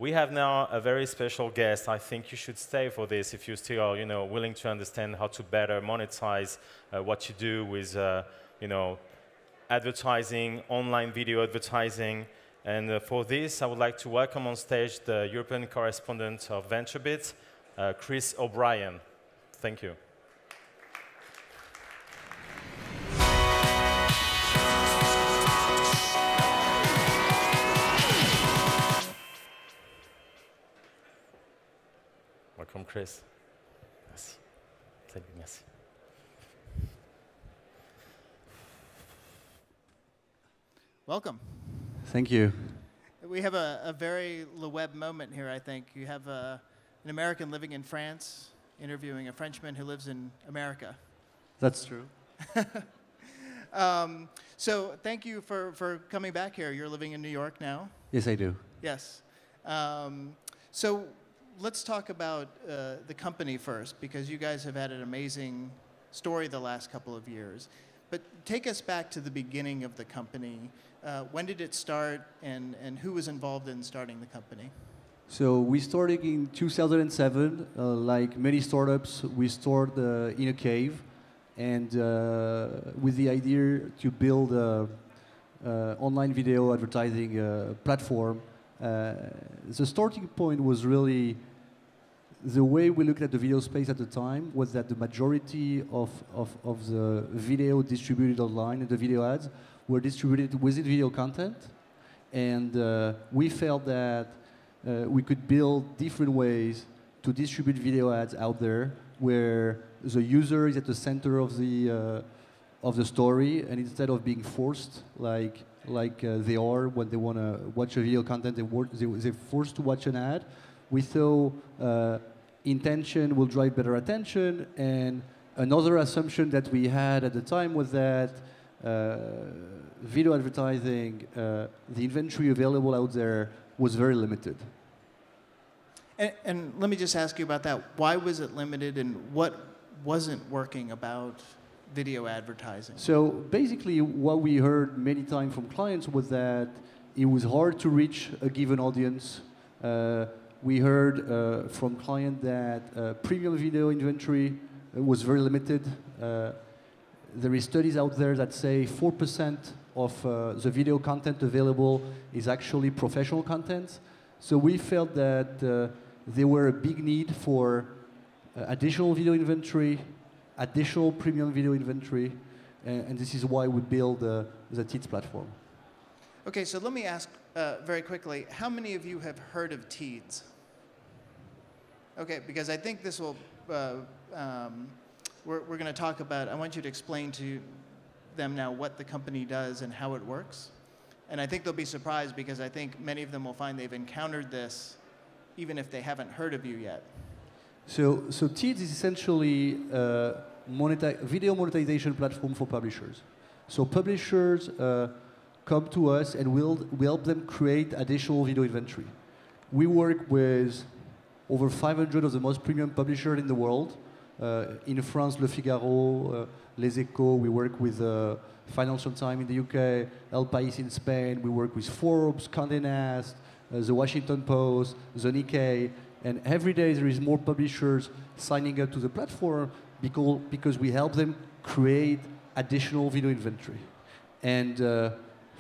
we have now a very special guest. I think you should stay for this if you still are, willing to understand how to better monetize what you do with, advertising, online video advertising. And for this, I would like to welcome on stage the European correspondent of Venturebeat, Chris O'Brien. Thank you. Welcome, Chris. Merci. Thank you, merci. Welcome. Thank you. We have a very LeWeb moment here, I think. You have an American living in France interviewing a Frenchman who lives in America. That's true. So thank you for coming back here. You're living in New York now? Yes, I do. Yes. So let's talk about the company first, because you guys have had an amazing story the last couple of years. But take us back to the beginning of the company. When did it start, and who was involved in starting the company? So we started in 2007. Like many startups, we started in a cave, and with the idea to build an online video advertising platform. The starting point was really the way we looked at the video space at the time was that the majority of the video distributed online and the video ads were distributed within video content. And we felt that we could build different ways to distribute video ads out there where the user is at the center of the story, and instead of being forced like they are when they want to watch a video content, they're forced to watch an ad. We thought intention will drive better attention, and another assumption that we had at the time was that video advertising, the inventory available out there was very limited. And let me just ask you about that. Why was it limited, and what wasn't working about video advertising? So basically what we heard many times from clients was that it was hard to reach a given audience. We heard from clients that premium video inventory was very limited. There is studies out there that say 4% of the video content available is actually professional content. So we felt that there were a big need for additional video inventory, additional premium video inventory, and this is why we built the Teads platform. Okay, so let me ask very quickly, how many of you have heard of Teads? Okay, because I think this will, we're going to talk about, I want you to explain to them now what the company does and how it works. And I think they'll be surprised, because I think many of them will find they've encountered this even if they haven't heard of you yet. So Teads is essentially a video monetization platform for publishers. So publishers come to us and we'll help them create additional video inventory. We work with over 500 of the most premium publishers in the world. In France, Le Figaro, Les Echos. We work with Financial Times in the UK, El País in Spain. We work with Forbes, Condé Nast, the Washington Post, the Nikkei. And every day there is more publishers signing up to the platform because we help them create additional video inventory. And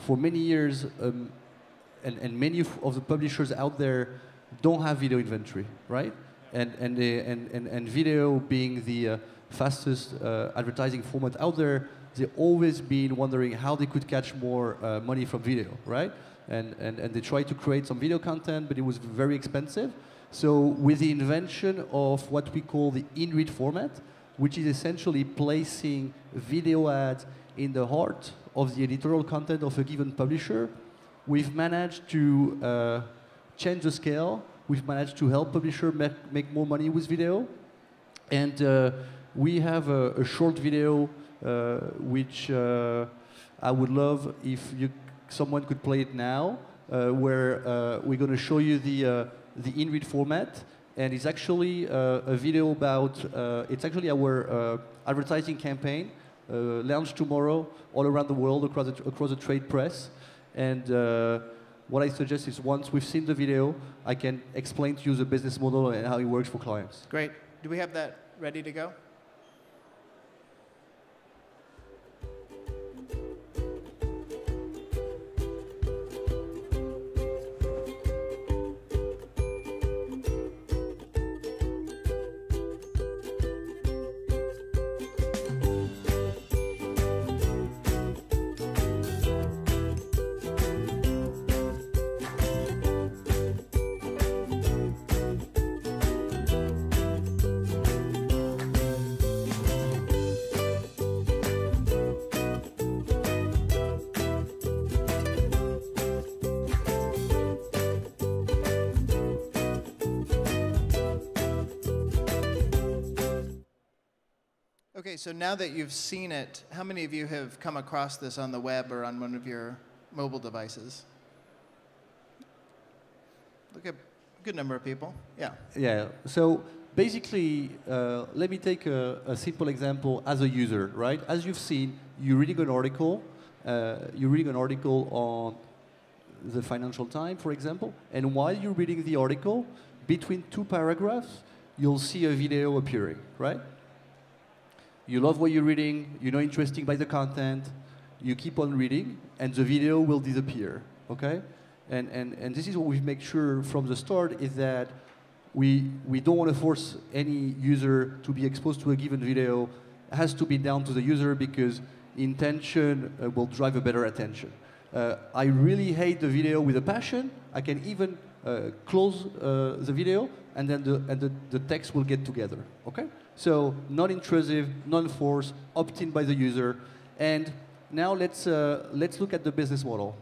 for many years, and many of the publishers out there don't have video inventory, right? And video being the fastest advertising format out there, they've always been wondering how they could catch more money from video, right? And they tried to create some video content, but it was very expensive. So with the invention of what we call the in-read format, which is essentially placing video ads in the heart of the editorial content of a given publisher, we've managed to change the scale. We've managed to help publishers make more money with video. And we have a short video, which I would love if someone could play it now, where we're going to show you the in-read format. And it's actually a video about, it's actually our advertising campaign, launched tomorrow all around the world across the trade press. And what I suggest is once we've seen the video, I can explain to you the business model and how it works for clients. Great. Do we have that ready to go? Okay, so now that you've seen it, how many of you have come across this on the web or on one of your mobile devices? Look at a good number of people. Yeah. Yeah. So basically, let me take a simple example as a user, right? As you've seen, you're reading an article. You're reading an article on the Financial Times, for example, and while you're reading the article, between two paragraphs, you'll see a video appearing, right? You love what you're reading, you're not interested by the content, you keep on reading, and the video will disappear, okay? And this is what we make sure from the start is that we don't want to force any user to be exposed to a given video. It has to be down to the user because intention will drive a better attention. I really hate the video with a passion. I can even close the video, and then the text will get together, okay? So non-intrusive, non-forced, opt-in by the user. And now let's look at the business model.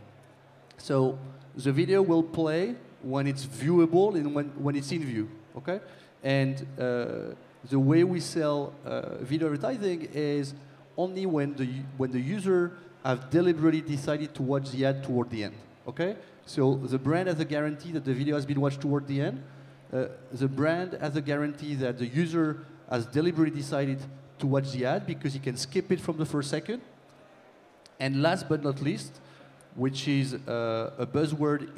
So the video will play when it's viewable and when it's in view, okay? And the way we sell video advertising is only when the user have deliberately decided to watch the ad toward the end, okay? So the brand has a guarantee that the video has been watched toward the end. The brand has a guarantee that the user has deliberately decided to watch the ad because he can skip it from the first second. And last but not least, which is a buzzword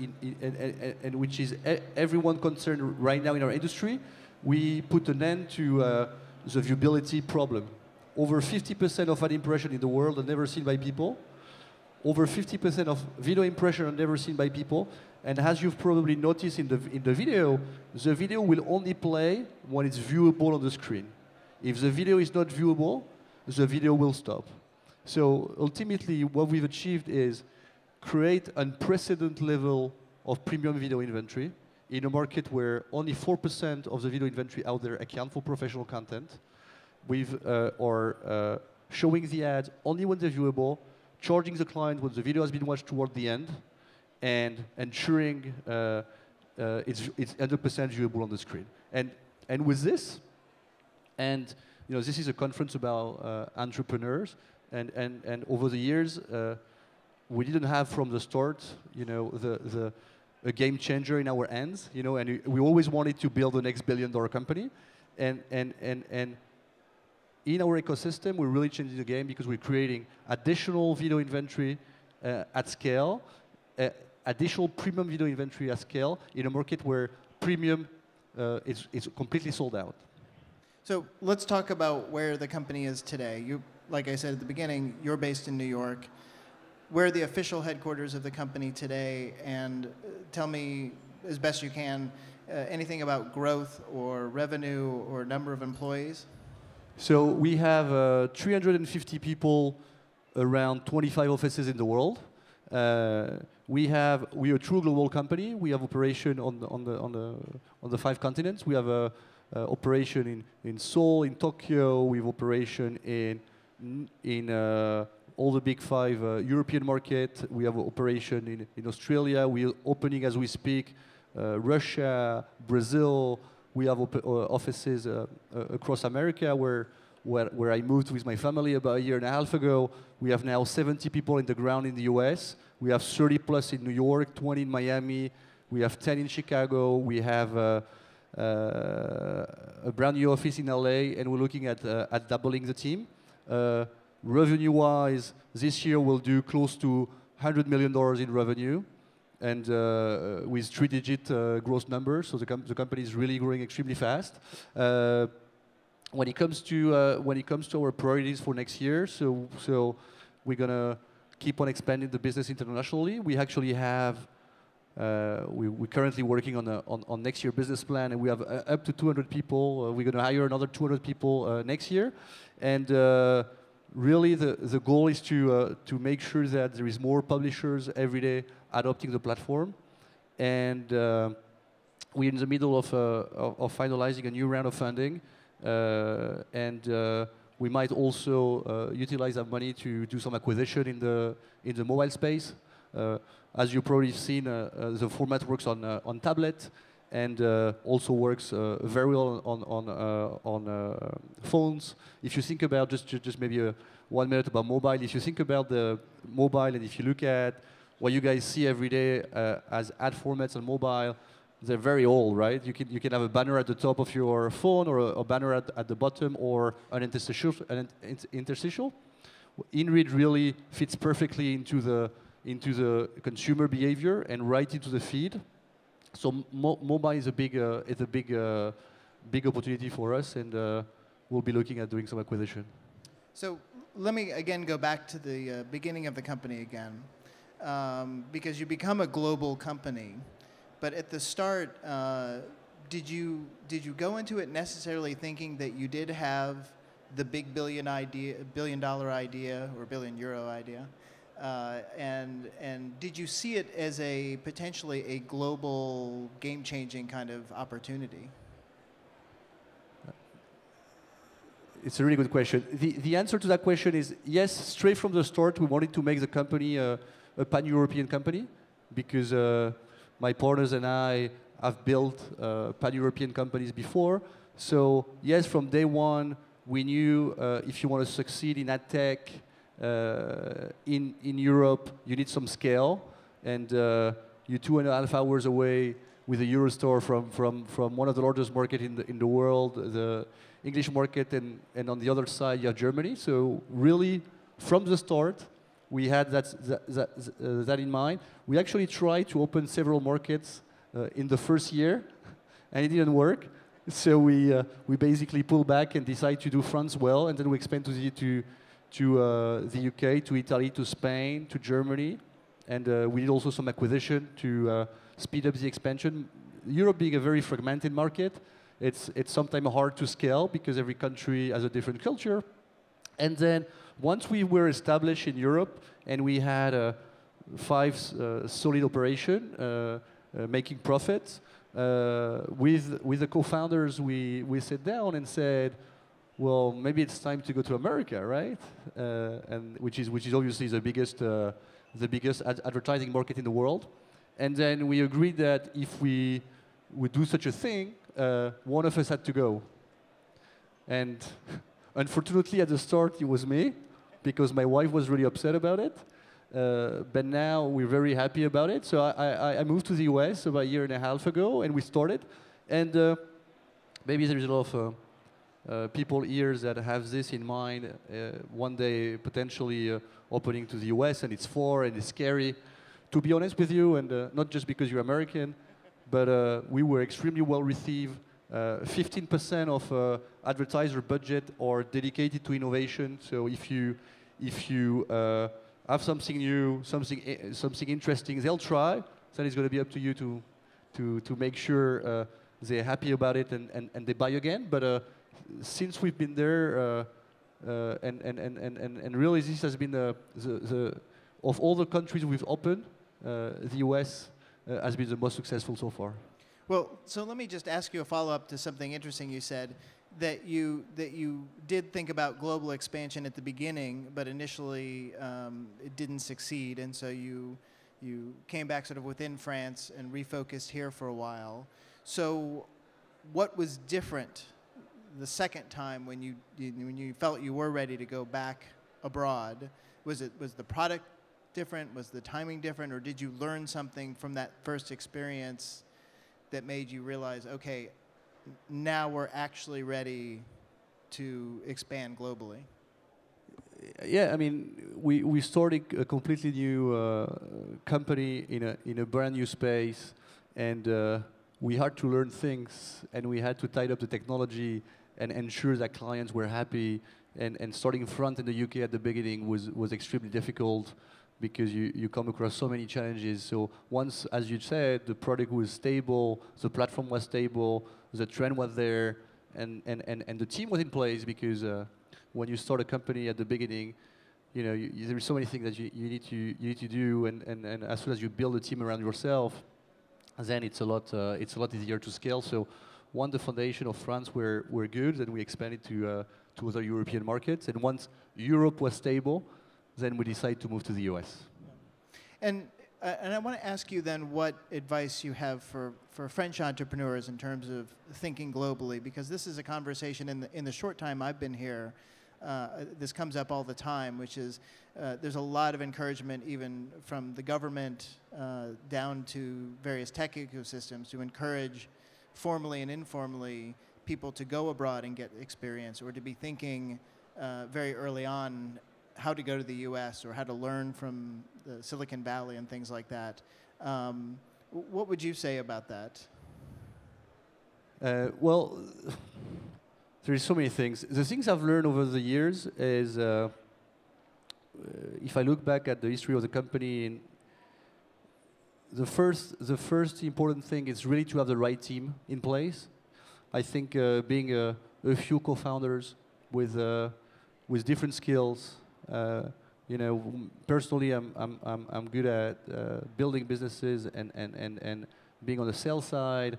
and which is everyone concerned right now in our industry, we put an end to the viewability problem. Over 50% of ad impression in the world are never seen by people. Over 50% of video impression are never seen by people. And as you've probably noticed in the video will only play when it's viewable on the screen. If the video is not viewable, the video will stop. So ultimately, what we've achieved is create unprecedented level of premium video inventory in a market where only 4% of the video inventory out there account for professional content. We've showing the ads only when they're viewable, charging the client when the video has been watched toward the end, and ensuring it's 100% viewable on the screen. And with this, and this is a conference about entrepreneurs, and over the years, we didn't have from the start, a game changer in our hands, and we always wanted to build the next billion-dollar company, and in our ecosystem, we're really changing the game because we're creating additional video inventory at scale, additional premium video inventory at scale in a market where premium is completely sold out. So let's talk about where the company is today. Like I said at the beginning, you're based in New York. Where are the official headquarters of the company today? And tell me, as best you can, anything about growth or revenue or number of employees? So we have 350 people around 25 offices in the world. We're a true global company. We have operation on the 5 continents. We have a operation in Seoul, in Tokyo. We have operation in all the big 5 European market. We have operation in Australia. We're opening as we speak. Russia, Brazil. We have offices across America where I moved with my family about 1.5 years ago. We have now 70 people in the ground in the US. We have 30 plus in New York, 20 in Miami. We have 10 in Chicago. We have a brand new office in LA, and we're looking at doubling the team. Revenue-wise, this year we'll do close to $100 million in revenue. and with 3-digit growth numbers. So the company is really growing extremely fast. When it comes to our priorities for next year, so we're gonna keep on expanding the business internationally. We actually have we're currently working on next year business plan, and we have up to 200 people. We're gonna hire another 200 people next year, and really the goal is to make sure that there is more publishers every day adopting the platform, and we're in the middle of finalizing a new round of funding. We might also utilize that money to do some acquisition in the mobile space. As you've probably seen, the format works on tablet and also works very well on phones. If you think about just maybe 1 minute about mobile, if you think about the mobile and if you look at what you guys see every day as ad formats on mobile, they're very old, right? You can have a banner at the top of your phone, or a banner at the bottom, or an interstitial. InRead really fits perfectly into the consumer behavior and right into the feed. So mobile is a big opportunity for us, and we'll be looking at doing some acquisition. So let me again go back to the beginning of the company again, because you become a global company. But at the start, did you go into it necessarily thinking that you did have the big $1 billion idea or €1 billion idea, and did you see it as potentially a global, game-changing kind of opportunity? It's a really good question. The answer to that question is yes. Straight from the start, we wanted to make the company a pan-European company, because my partners and I have built pan-European companies before. So yes, from day one, we knew if you want to succeed in ad tech in Europe, you need some scale. And you're 2.5 hours away with a Eurostore from one of the largest markets in the world, the English market, and on the other side, you have Germany. So really, from the start, we had that in mind. We actually tried to open several markets in the first year, and it didn't work. So we basically pulled back and decided to do France well, and then we expand to the UK, to Italy, to Spain, to Germany, and we did also some acquisition to speed up the expansion. Europe being a very fragmented market, it's sometimes hard to scale because every country has a different culture. And then once we were established in Europe and we had 5 solid operations making profits, with the co-founders, we sat down and said, well, maybe it's time to go to America, right? And which is obviously the biggest advertising market in the world. And then we agreed that if we would do such a thing, one of us had to go. And unfortunately, at the start, it was me, because my wife was really upset about it. But now we're very happy about it. So I moved to the US about 1.5 years ago, and we started. And maybe there's a lot of people here that have this in mind, one day potentially opening to the US, and it's far and it's scary. To be honest with you, and not just because you're American, but we were extremely well received. 15% of advertiser budget are dedicated to innovation. So if you have something new, something interesting, they'll try. Then it's going to be up to you to make sure they're happy about it and they buy again. But since we've been there, and really this has been of all the countries we've opened, the US has been the most successful so far. Well, so let me just ask you a follow-up to something interesting you said, that you did think about global expansion at the beginning, but initially it didn't succeed, and so you came back sort of within France and refocused here for a while. So what was different the second time when you felt you were ready to go back abroad? Was the product different? Was the timing different? Or did you learn something from that first experience that made you realize, okay, now we're actually ready to expand globally? yeah, I mean, we started a completely new company in a brand new space, and we had to learn things, and we had to tidy up the technology and ensure that clients were happy. And starting front in the UK at the beginning was extremely difficult because you come across so many challenges. So once, as you said, the product was stable, the platform was stable, the trend was there, and the team was in place, because when you start a company at the beginning, you know, there are so many things that you need to do, and as soon as you build a team around yourself, then it's a lot easier to scale. So once the foundation of France were good, then we expanded to other European markets, and once Europe was stable, then we decided to move to the US. And I want to ask you then what advice you have for French entrepreneurs in terms of thinking globally, because this is a conversation in the short time I've been here, this comes up all the time, which is there's a lot of encouragement even from the government down to various tech ecosystems to encourage formally and informally people to go abroad and get experience, or to be thinking very early on how to go to the US or how to learn from the Silicon Valley and things like that. What would you say about that? Well, there's so many things. The things I've learned over the years is, if I look back at the history of the company, the first important thing is really to have the right team in place. I think being a few co-founders with different skills. You know, personally, I'm good at building businesses and being on the sales side,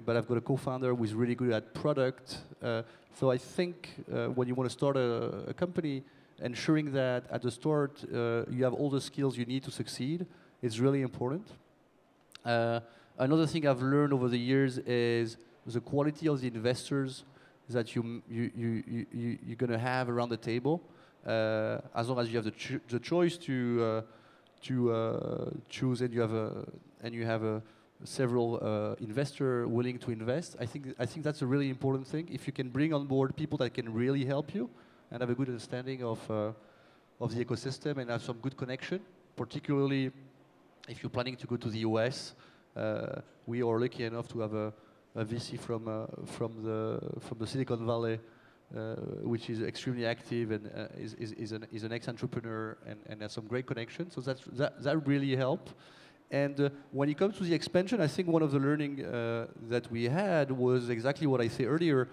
but I've got a co-founder who is really good at product. So I think when you want to start a company, ensuring that at the start you have all the skills you need to succeed is really important. Another thing I've learned over the years is the quality of the investors that you're going to have around the table. As long as you have the choice to choose, and you have several investors willing to invest, I think that's a really important thing. If you can bring on board people that can really help you and have a good understanding of the ecosystem and have some good connection, particularly if you're planning to go to the US. We are lucky enough to have a VC from the Silicon Valley, which is extremely active and is an ex-entrepreneur and has some great connections. So that really helped. And when it comes to the expansion, I think one of the learning that we had was exactly what I said earlier.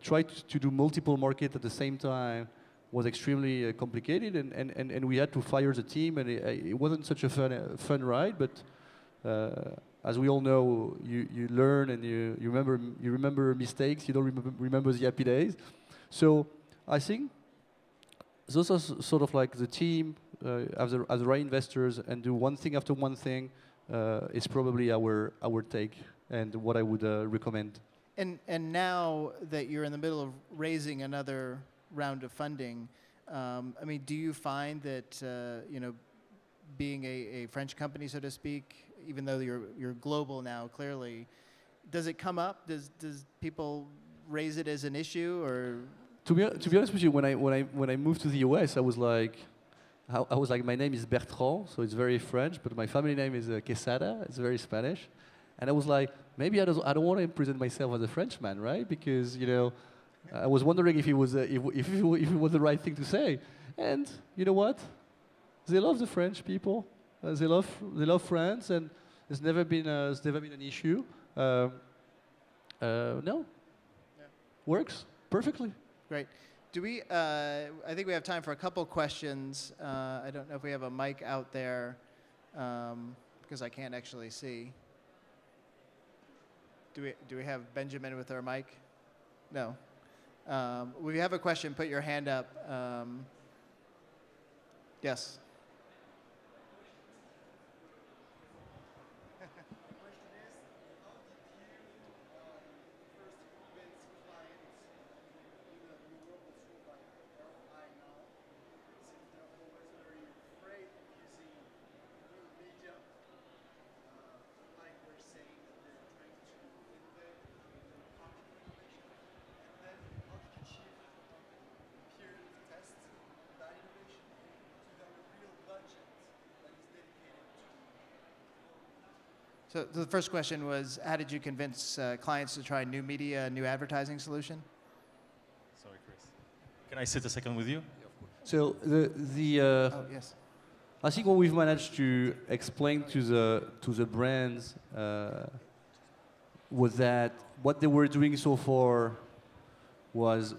Try to do multiple markets at the same time was extremely complicated, and we had to fire the team, and it wasn't such a fun ride. But as we all know, you learn and you remember mistakes. You don't remember the happy days. So I think those are sort of like the team, as the right investors, and do one thing after one thing is probably our take and what I would recommend. And now that you're in the middle of raising another round of funding, I mean, do you find that you know, being a French company, so to speak, even though you're global now, clearly, does it come up? Does people raise it as an issue, or? To be honest with you, when I moved to the US, I was like, my name is Bertrand, so it's very French, but my family name is Quesada, it's very Spanish, and I was like, maybe I don't want to present myself as a Frenchman, right? Because, you know, I was wondering if it was if it was the right thing to say, and you know what? They love the French people. They love France, and it's never been an issue. No, yeah. Works perfectly. Great. Do we? I think we have time for a couple questions. I don't know if we have a mic out there, because I can't actually see. Do we have Benjamin with our mic? No. If you have a question, put your hand up. Yes. So the first question was, how did you convince clients to try new media, new advertising solution? Sorry, Chris. Can I sit a second with you? So Oh, yes. I think what we've managed to explain to the brands was that what they were doing so far was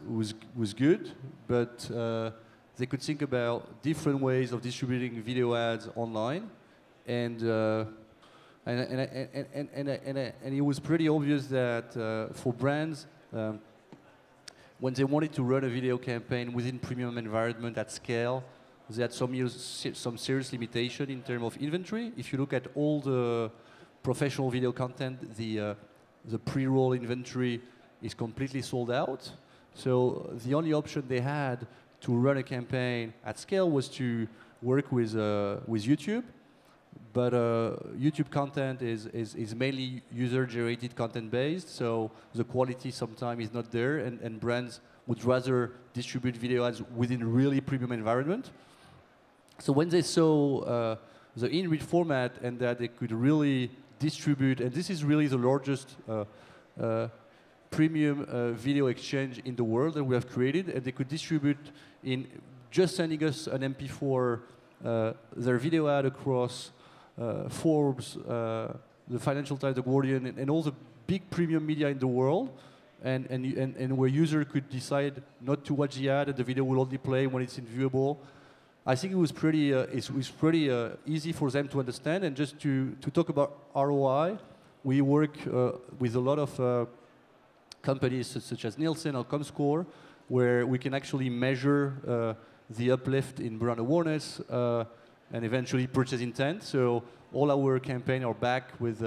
good, but they could think about different ways of distributing video ads online, and it was pretty obvious that for brands, when they wanted to run a video campaign within premium environment at scale, they had some serious limitation in terms of inventory. If you look at all the professional video content, the pre-roll inventory is completely sold out. So the only option they had to run a campaign at scale was to work with YouTube. But YouTube content is mainly user-generated content-based, so the quality sometimes is not there, and brands would rather distribute video ads within really premium environment. So when they saw the in-read format and that they could really distribute, and this is really the largest premium video exchange in the world that we have created, and they could distribute in just sending us an MP4 their video ad across Forbes, the Financial Times, the Guardian, and all the big premium media in the world, and where user could decide not to watch the ad and the video will only play when it's viewable. I think it was pretty easy for them to understand. And just to talk about ROI, we work with a lot of companies such as Nielsen or Comscore, where we can actually measure the uplift in brand awareness and eventually purchase intent. So all our campaigns are backed with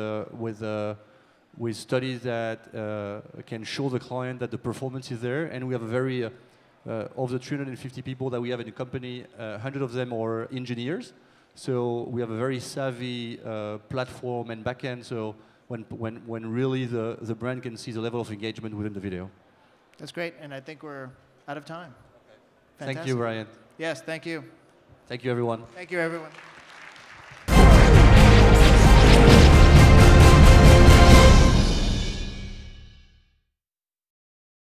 studies that can show the client that the performance is there. And we have a very of the 350 people that we have in the company, 100 of them are engineers. So we have a very savvy platform and backend. So when really the brand can see the level of engagement within the video. That's great, and I think we're out of time. Thank you, Brian. Yes, thank you. Thank you, everyone. Thank you, everyone.